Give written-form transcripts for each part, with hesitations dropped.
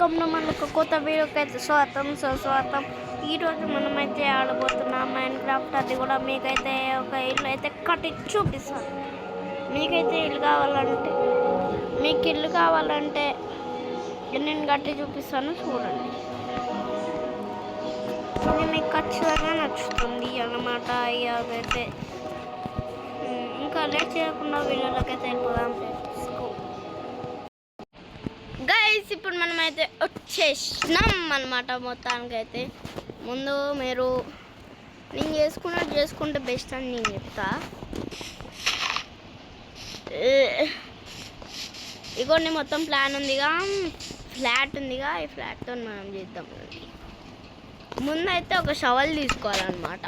మనకు కొత్త వీడియోకి అయితే స్వాగతం. ఈరోజు మనమైతే ఆడబోతున్నాం మైన్క్రాఫ్ట్. అది కూడా మీకైతే ఒక ఇల్లు అయితే కట్టి చూపిస్తాను. మీకు ఇల్లు కావాలంటే నేను కట్టి చూపిస్తాను, చూడండి. ఇది మీకు ఖచ్చితంగా నచ్చుతుంది అన్నమాట. అదైతే ఇంకా లేట్ చేయకుండా వీడియోలోకి అయితే వెళ్ళిపోదాం. గైస్, ఇప్పుడు మనమైతే వచ్చేసినాం అన్నమాట. మొత్తానికి అయితే ముందు మీరు నేను చేసుకుంటే బెస్ట్ అని నేను చెప్తా. ఇగోండి, మొత్తం ప్లాన్ ఉందిగా, ఫ్లాట్ ఉందిగా, ఈ ఫ్లాట్తో మనం చేద్దాం. ముందైతే ఒక షవల్ తీసుకోవాలన్నమాట,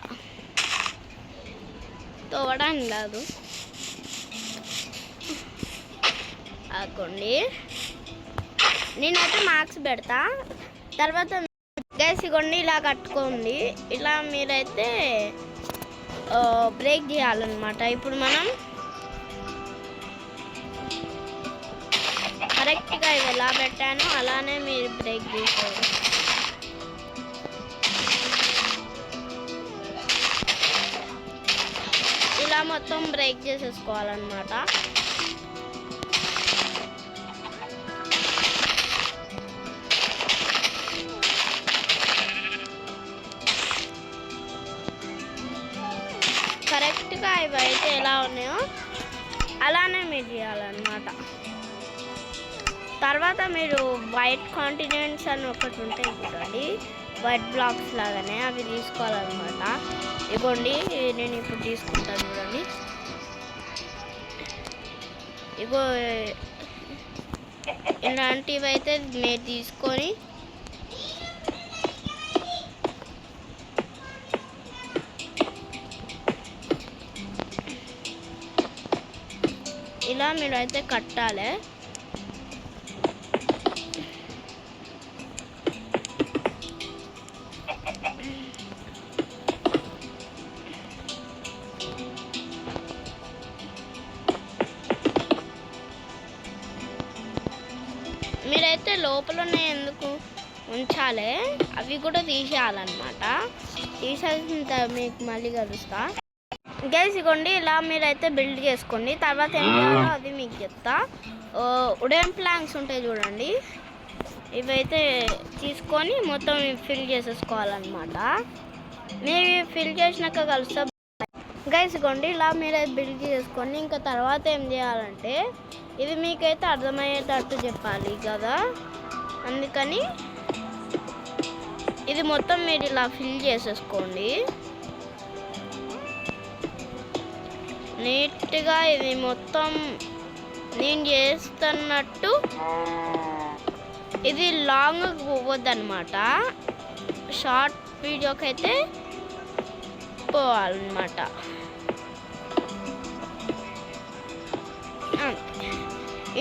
తోవడానికి కాదు. ఆకోండి, నేనైతే మార్క్స్ పెడతా. తర్వాత గైస్ ఇగోండి, ఇలా కట్టుకోండి. ఇలా మీరైతే బ్రేక్ చేయాలన్నమాట. ఇప్పుడు మనం కరెక్ట్గా ఇది ఎలా పెట్టానో అలానే మీరు బ్రేక్ చేయాలి. ఇలా మొత్తం బ్రేక్ చేసేసుకోవాలన్నమాట. కరెక్ట్గా ఇవి అయితే ఎలా ఉన్నాయో అలానే మీరు చేయాలన్నమాట. తర్వాత మీరు వైట్ కాంటినెంట్స్ అని ఒకటి ఉంటాయి చూడండి, వైట్ బ్లాక్స్ లాగానే అవి తీసుకోవాలన్నమాట. ఇగోండి, నేను ఇప్పుడు తీసుకుంటాను చూడండి. ఇగో ఇలాంటివి అయితే మీరు తీసుకొని ఇలా మీరు అయితే కట్టాలి. మీరైతే లోపలనే ఎందుకు ఉంచాలి, అవి కూడా తీసేయాలన్నమాట. తీసేసిన మీకు మళ్ళీ కలుస్తా. గైస్ ఇగోండి, ఇలా మీరైతే బిల్డ్ చేసుకోండి. తర్వాత ఏం చేయాలో అది మీకు చెప్తా. వుడెన్ ప్లాంక్స్ ఉంటాయి చూడండి, ఇవైతే తీసుకొని మొత్తం ఫిల్ చేసేసుకోవాలన్నమాట. మీరు ఫిల్ చేసినాక కలుస్తా. గైస్ ఇగోండి, ఇలా మీరైతే బిల్డ్ చేసుకోండి. ఇంకా తర్వాత ఏం చేయాలంటే ఇది మీకైతే అర్థమయ్యేటట్టు చెప్పాలి కదా, అందుకని ఇది మొత్తం మీరు ఇలా ఫిల్ చేసేసుకోండి నీట్గా. ఇది మొత్తం నేను చేస్తున్నట్టు ఇది లాంగ్ పోవద్దు అనమాట, షార్ట్ వీడియోకి అయితే పోవాలన్నమాట.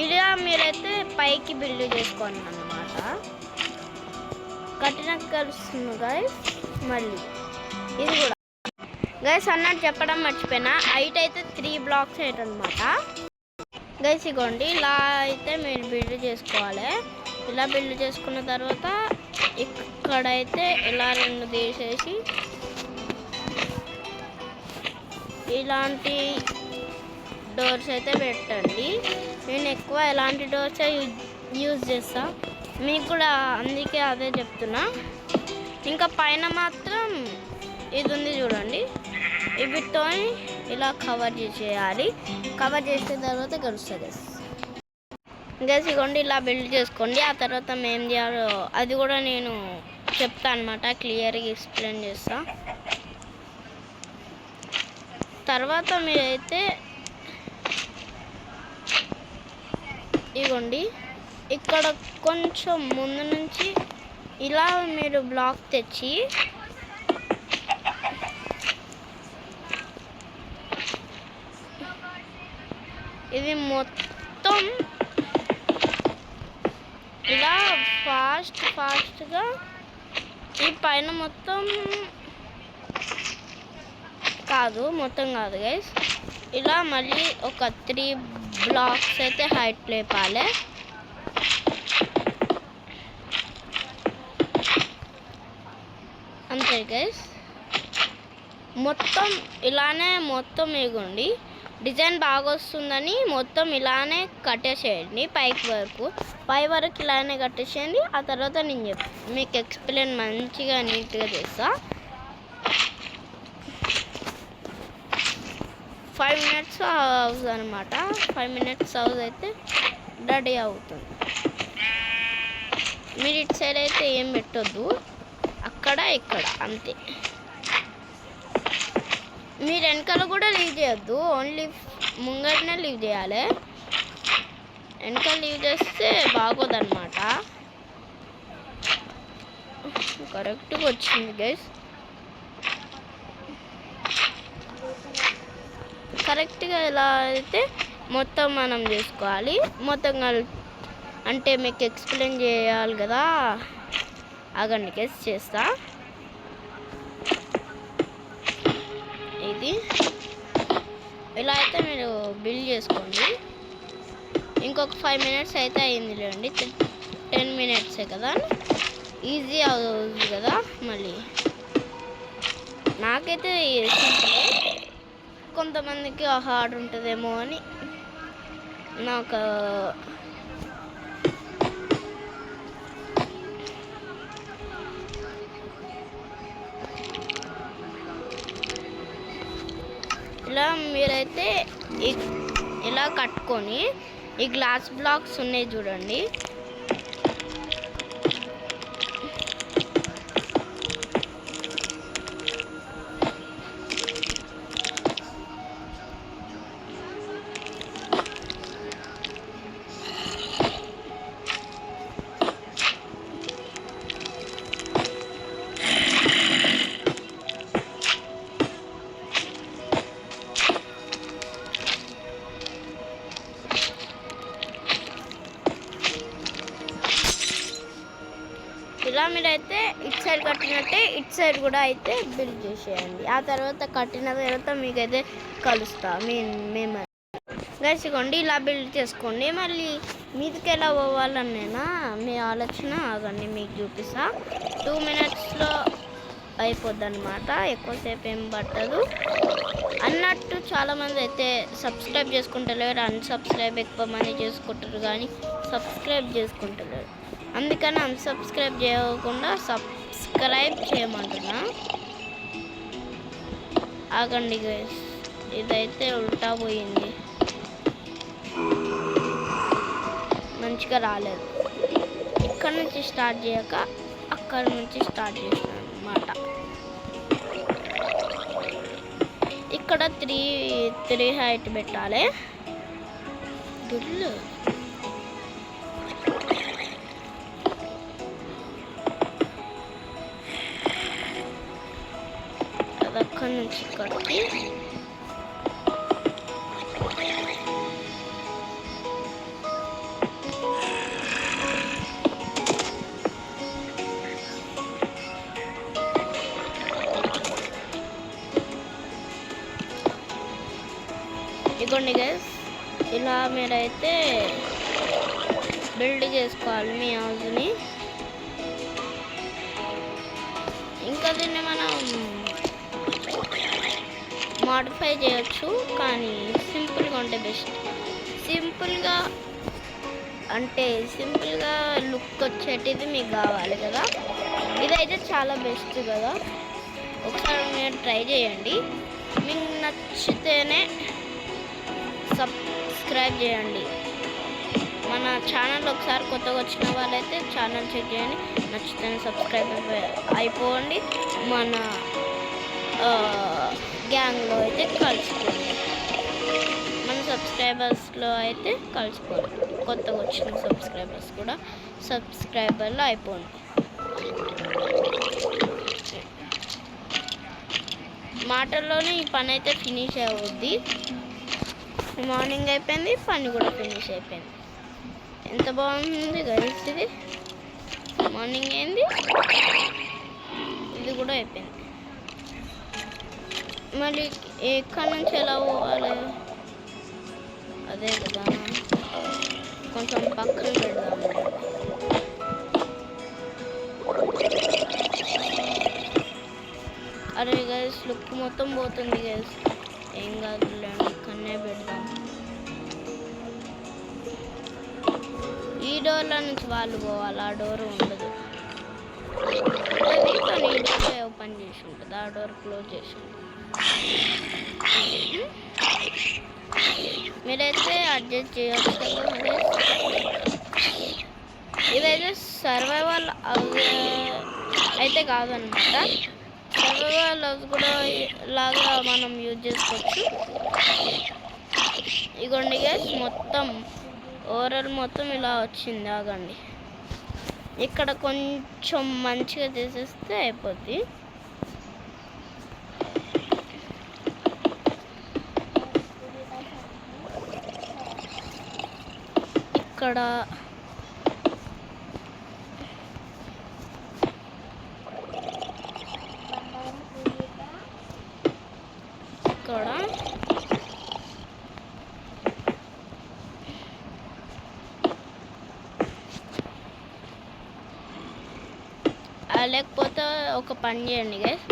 ఇలా మీరైతే పైకి బిల్డ్ చేసుకోండి అన్నమాట. కట్టినాక కలుస్తుంది గైస్. మళ్ళీ ఇది కూడా గైస్ అన్నట్టు చెప్పడం మర్చిపోయినా, హైట్ అయితే 3 బ్లాక్స్ హైట్ అనమాట. గైస్ ఇగోండి, ఇలా అయితే మీరు బిల్డ్ చేసుకోవాలి. ఇలా బిల్డ్ చేసుకున్న తర్వాత ఇక్కడైతే ఇలా 2 తీసేసి ఇలాంటి డోర్స్ అయితే పెట్టండి. నేను ఎక్కువ ఎలాంటి డోర్స్ యూజ్ చేస్తా, మీకు కూడా అందుకే అదే చెప్తున్నా. ఇంకా పైన మాత్రం ఇది ఉంది చూడండి, వీటితో ఇలా కవర్ చేసేయాలి. కవర్ చేసిన తర్వాత గడుస్తుంది గైస్. ఇగోండి, ఇలా బిల్డ్ చేసుకోండి. ఆ తర్వాత మేము చేయాలో అది కూడా నేను చెప్తా అనమాట, క్లియర్గా ఎక్స్ప్లెయిన్ చేస్తా. తర్వాత మీరైతే ఇగోండి, ఇక్కడ కొంచెం ముందు నుంచి ఇలా మీరు బ్లాక్ తెచ్చి ఇది మొత్తం ఇలా ఫాస్ట్గా ఈ పైన మొత్తం మొత్తం కాదు గైస్, ఇలా మళ్ళీ ఒక 3 బ్లాక్స్ అయితే హైట్ లేపాలి. వచ్చేసాయి గైస్. మొత్తం ఇలానే మొత్తం ఇగోండి డిజైన్ బాగా వస్తుందని మొత్తం ఇలానే కట్టేసేయండి పై వరకు ఇలానే కట్టేసేయండి. ఆ తర్వాత నేను మీకు ఎక్స్ప్లెయిన్ మంచిగా నీట్గా చేస్తా. 5 minutes హౌస్ అనమాట. 5 minutes హౌస్ అయితే రెడీ అవుతుంది. మీరు ఇటు సైడ్ అయితే ఏం పెట్టొద్దు, అక్కడ ఇక్కడ అంతే. మీరు వెనకాల కూడా లీవ్ చేయొద్దు, ఓన్లీ ముంగటనే లీవ్ చేయాలి. వెనకాల లీవ్ చేస్తే బాగోదన్నమాట. కరెక్ట్గా వచ్చింది గైస్. కరెక్ట్గా ఎలా అయితే మొత్తం మనం చేసుకోవాలి. మొత్తం అంటే మీకు ఎక్స్ప్లెయిన్ చేయాలి కదా, ఆగండి గైస్ చేస్తా. ఇది ఇలా అయితే మీరు బిల్డ్ చేసుకోండి. ఇంకొక 5 minutes అయితే అయింది లేండి, 10 minutes కదా. ఈజీ అవుతుంది కదా. మళ్ళీ నాకైతే సింపుల్, కొంతమందికి హార్డ్ ఉంటుందేమో అని నాకు. ఇలా మీరైతే ఇలా కట్టుకొని ఈ గ్లాస్ బ్లాక్స్ ఉన్నాయి చూడండి, ఇలా మీరైతే ఇటు సైడ్ కట్టినట్టే ఇటు సైడ్ కూడా అయితే బిల్డ్ చేసేయండి. ఆ తర్వాత కట్టిన తర్వాత మీకైతే కలుస్తా మేము గైస్. ఇవ్వండి ఇలా బిల్డ్ చేసుకోండి. మళ్ళీ మీదికి ఎలా పోవాలనేనా మీ ఆలోచన, ఆగండి మీకు చూపిస్తా. 2 minutesలో అయిపోద్ది అనమాట, ఎక్కువసేపు ఏం పట్టదు అన్నట్టు. చాలామంది అయితే సబ్స్క్రైబ్ చేసుకుంటలేరు, అన్సబ్స్క్రైబ్ ఎక్కువ మంది చేసుకుంటారు కానీ సబ్స్క్రైబ్ చేసుకుంటలేరు. అందుకని అన్సబ్స్క్రైబ్ చేయకుండా సబ్స్క్రైబ్ చేయమంటున్నా. ఆగండి గైస్, ఇదైతే ఉల్టా పోయింది, మంచిగా రాలేదు. ఇక్కడ నుంచి స్టార్ట్ చేయక అక్కడ నుంచి స్టార్ట్ చేసినాను అన్నమాట. ఇక్కడ 3 హైట్ పెట్టాలి. గుడ్లు అక్కడ నుంచి కట్టి ఇదిగోండి గైస్, ఇలా మీరైతే బిల్డ్ చేసుకోవాలి మీ హౌస్ని. ఇంకా దీన్ని మనం మోడిఫై చేయొచ్చు, కానీ సింపుల్గా ఉంటే బెస్ట్. సింపుల్గా లుక్ వచ్చేటిది మీకు కావాలి కదా, ఇదైతే చాలా బెస్ట్ కదా. ఒకసారి మీరు ట్రై చేయండి, మీకు నచ్చితేనే సబ్స్క్రైబ్ చేయండి. మన ఛానల్ ఒకసారి కొత్తగా వచ్చిన వాళ్ళైతే ఛానల్ చెక్ చేయండి, నచ్చితేనే సబ్స్క్రైబ్ అయిపోండి. మన గ్యాంగ్లో అయితే కలిసిపోండి, మన సబ్స్క్రైబర్స్లో అయితే కలిసిపోండి. కొత్తగా వచ్చిన సబ్స్క్రైబర్స్ కూడా సబ్స్క్రైబర్లో అయిపోండి. మాటల్లోనే ఈ పని అయితే ఫినిష్ అవుద్ది. మార్నింగ్ అయిపోయింది, పని కూడా ఫినిష్ అయిపోయింది. ఎంత బాగుంది గైస్ ఇది. మార్నింగ్ అయింది, ఇది కూడా అయిపోయింది. మళ్ళీ ఎక్కడి నుంచి ఎలా పోవాలి, అదే కదా, కొంచెం పక్కన పెడదాం. అరే గైస్ లుక్ మొత్తం పోతుంది గైస్. ఏం కాదులేండి, ఇక్కడనే పెడదాం. ఈ డోర్లో నుంచి వాళ్ళు పోవాలి, ఆ డోర్ ఉండదు. కానీ ఈ డోర్ ఓపెన్ చేసి ఉంటుంది, ఆ డోర్ క్లోజ్ చేసి ఉంటుంది. మీరైతే అడ్జస్ట్ చేయవచ్చు. ఇదైతే సర్వైవల్ అయితే కాదనమాట. సర్వైవల్ కూడా లాగా మనం యూజ్ చేసుకోవచ్చు. ఇగోండి గైస్, మొత్తం ఓవరాల్ మొత్తం ఇలా వచ్చింది. ఆగండి, ఇక్కడ కొంచెం మంచిగా చేసేస్తే అయిపోద్ది. ఇక్కడ లేకపోతే ఒక పని చేయండి గైస్,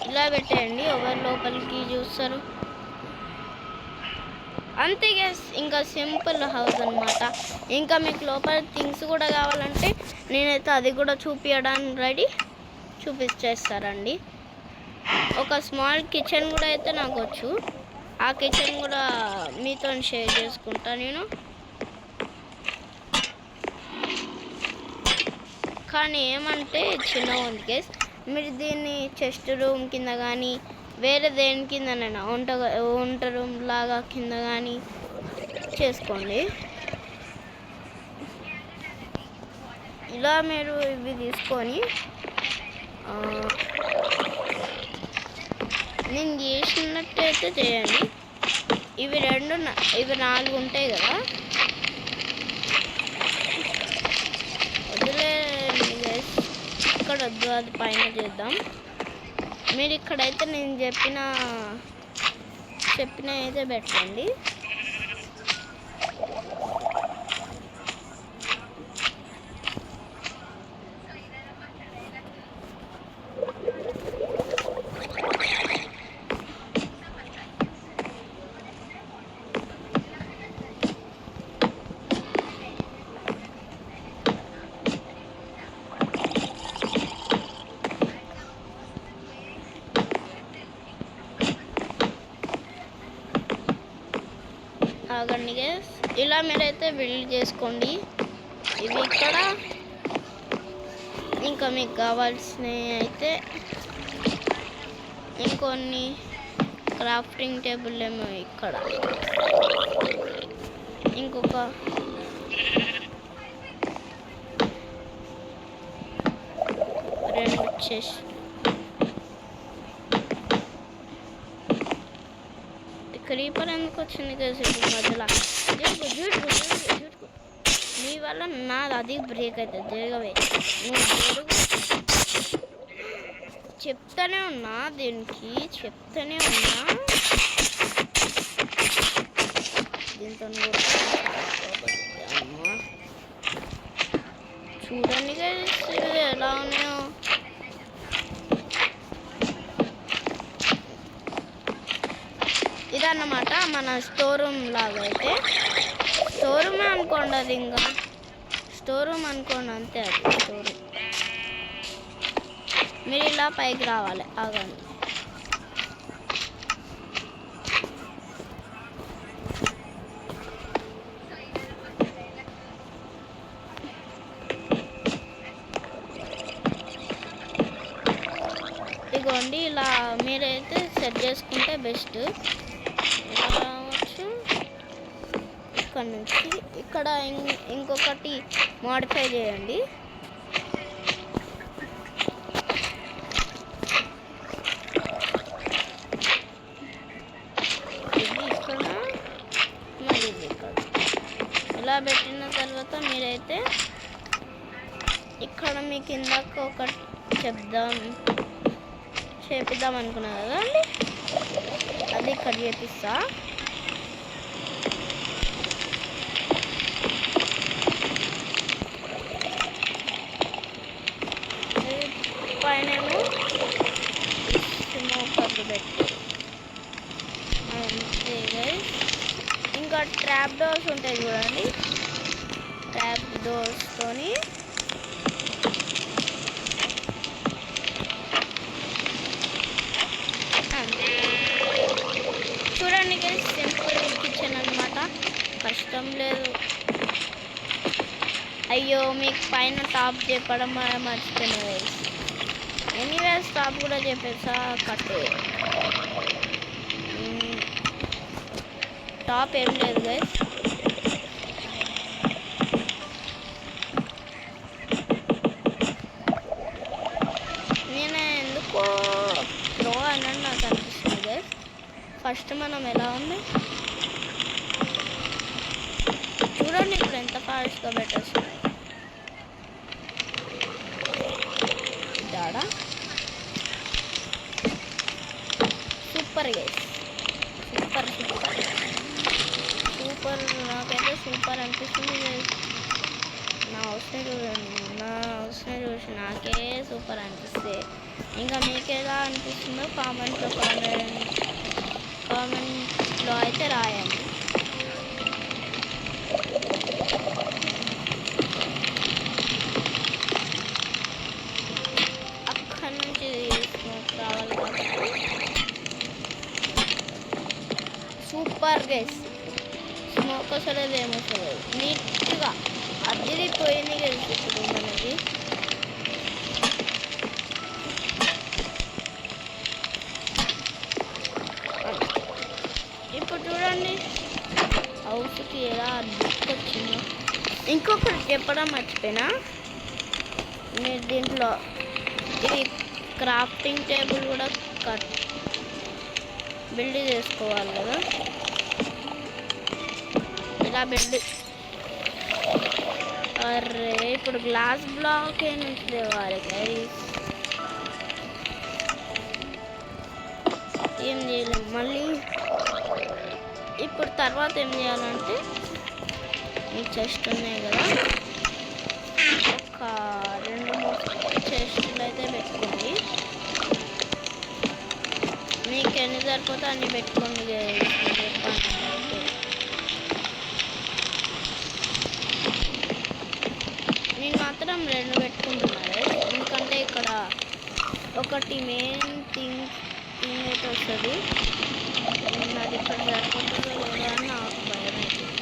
ఇలా పెట్టేయండి, ఎవరు లోపలికి చూస్తారు. అంతే గైస్, ఇంకా సింపుల్ హౌస్ అనమాట. ఇంకా మీకు లోపల థింగ్స్ కూడా కావాలంటే నేనైతే అది కూడా చూపించడానికి చూపించేస్తారండి. ఒక స్మాల్ కిచెన్ కూడా అయితే నాకు వచ్చు. ఆ కిచెన్ కూడా మీతో షేర్ చేసుకుంటా నేను. కానీ ఏమంటే చిన్నగా ఉంది గైస్. మీరు దీన్ని చెస్ట్ రూమ్ కింద కానీ వేరే దేని కిందనైనా వంట రూమ్ లాగా కింద కానీ చేసుకోండి. ఇలా మీరు ఇవి తీసుకొని నేను చేసినట్టయితే చేయండి. ఇవి 4 ఉంటాయి కదా, వదిలేయండి గైస్, ఇక్కడ వద్దు, అది పైన చేద్దాం. మీరు ఇక్కడైతే నేను చెప్పిన అయితే పెట్టండి. ఆగండి గైస్, ఇలా మీరైతే బిల్డ్ చేసుకోండి. ఇవి ఇక్కడ ఇంకా మీకు కావాల్సినవి అయితే ఇంకొన్ని క్రాఫ్టింగ్ టేబుల్ ఏమో ఇక్కడ, ఇంకొక 2 చెస్ట్. క్రీపర్ ఎందుకు వచ్చింది కదా మధ్యలో? నీ వల్ల నాది అది బ్రేక్ అవుతుంది. జరగవే, నువ్వు జరుగు. చెప్తానే ఉన్నా, దీనికి చెప్తానే ఉన్నా. దీంతో చూడండి ఎలా ఉన్నాయో. ఇదన్నమాట మన స్టోర్ రూమ్ లాగా. అయితే స్టోర్ రూమే అనుకోండి, అది ఇంకా స్టోర్ రూమ్ అనుకోండి, అంతే. అది స్టోర్ రూమ్. మీరు ఇలా పైకి రావాలి. ఆగండి, ఇదిగోండి, ఇలా మీరైతే సెట్ చేసుకుంటే బెస్ట్. ఇలా రావచ్చు. ఇక్కడ నుంచి ఇక్కడ ఇంకొకటి మోడిఫై చేయండి. ఇది ఇక్కడ, మళ్ళీ ఇది ఇక్కడ. ఇలా పెట్టిన తర్వాత మీరైతే ఇక్కడ మీకు ఇందాక ఒకటి చేపిద్దాం అనుకున్నా కదా అండి, అది ఇక్కడ చేపిస్తా. పైన పెట్టు అంతే గైస్. ఇంకా ట్రాప్ డోర్స్ ఉంటాయి చూడండి, ట్రాప్ డోర్స్తోని చూడండి గైస్, సింపుల్ కిచెన్ అన్నమాట, కష్టం లేదు. అయ్యో మీకు పైన టాప్ చెప్పడం మర్చిపోయినా గైస్. ఎనీవేస్ టాప్ కూడా చెప్పేసా, కట్టే టాప్ ఏం లేదు గైస్. నేను ఎందుకో ప్రో అని నాకు అనిపిస్తుంది గైస్. ఫస్ట్ మనం ఎలా ఉంది చూడండి, ఇప్పుడు ఎంత ఫాస్ట్గా పెట్టేస్తున్నాయి. దాడా super guys, super super super. నాకైతే సూపర్ అనిపిస్తుంది గైస్. నా హౌస్ని చూసి నాకే సూపర్ అనిపిస్తే ఇంకా మీకు ఎలా అనిపిస్తుందో కామెంట్లో అయితే రాయండి. అక్కడి నుంచి స్మోక్ రావాలి కాబట్టి సూపర్ గైస్. స్మోక్ వస్తలేదు, ఏమొస్తలేదు, నీట్గా అదిరిపోయింది గైస్. ఇప్పుడు మనకి ఇప్పుడు చూడండి హౌస్కి ఎలా వచ్చిందో. ఇంకొకటి చెప్పడం మర్చిపోయినా, మీరు దీంట్లో ఇది క్రాఫ్టింగ్ టేబుల్ కూడా బిల్డ్ చేసుకోవాలి కదా, ఇలా బిల్డ్. అరే ఇప్పుడు గ్లాస్ బ్లాక్ నుంచి తేవాలి గైస్, ఏం చేయలేము మళ్ళీ. ఇప్పుడు తర్వాత ఏం చేయాలంటే ఈ చెస్ట్ ఉన్నాయి కదా, ఒక 2-3 చెస్టులు అయితే పెట్టుకోండి. మీకు ఎన్ని సరిపోతే అన్ని పెట్టుకోండి గైస్. నేను మాత్రం 2 పెట్టుకుంటున్నాను ఎందుకంటే ఇక్కడ ఒకటి మెయిన్ థింగ్ అయితే వస్తుంది. అది ఇక్కడ సరిపోతుందో లేదో అని నాకు భయం అవుతుంది,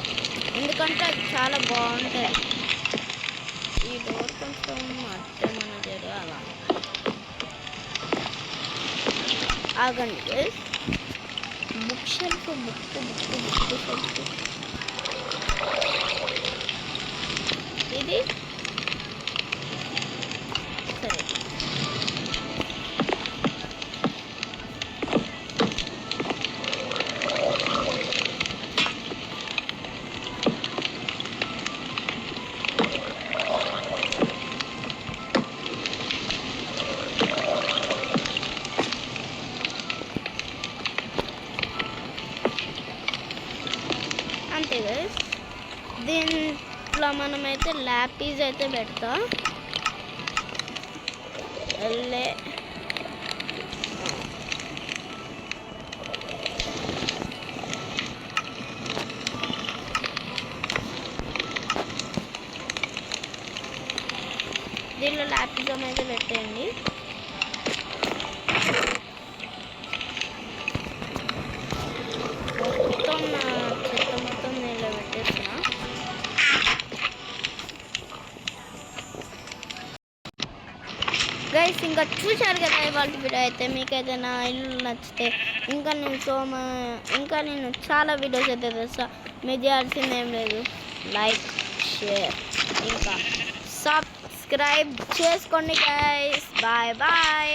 ఎందుకంటే అది చాలా బాగుంటుంది. ఈ డోర్ కొంచెం అడ్డమన్న జరగాల. ఆగండి బుక్ షెల్ఫ్ ఇది సరే. అంతే గైస్, దీంట్లో మనమైతే ల్యాపీస్ అయితే పెడతా. వెళ్ళే దీనిలో ల్యాపీస్ అయితే పెట్టేయండి. మొత్తం నేను పెట్టేస్తున్నా. గైస్ ఇంకా చూశారు కదా ఇవాళ వీడియో అయితే. మీకైతే నా ఇల్లు నచ్చితే ఇంకా నేను చాలా వీడియోస్ అయితే తెస్తా. మీరు చేయాల్సింది ఏం లేదు, లైక్, షేర్, ఇంకా సబ్స్క్రైబ్ చేసుకోండి గైస్. Bye bye.